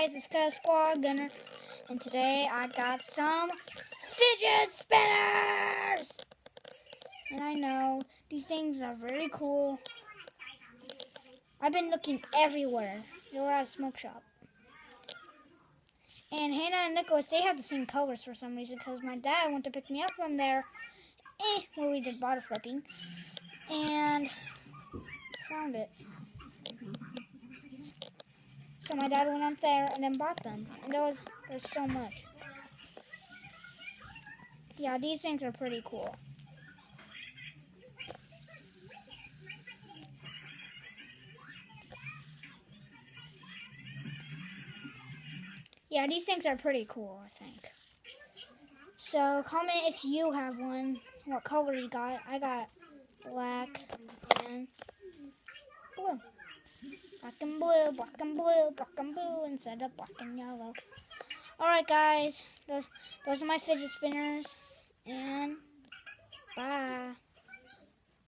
guys, it's Scott Squad Gunner, and today I got some fidget spinners! And I know, these things are very cool. I've been looking everywhere. They were at a smoke shop. And Hannah and Nicholas, they have the same colors for some reason, because my dad went to pick me up from there, where we did bottle flipping, and found it. So my dad went up there and then bought them. And there's so much. Yeah, these things are pretty cool. Yeah, these things are pretty cool, I think. So comment if you have one, what color you got. I got black and blue. Black and blue, black and blue, black and blue instead of black and yellow. Alright guys, those are my fidget spinners, and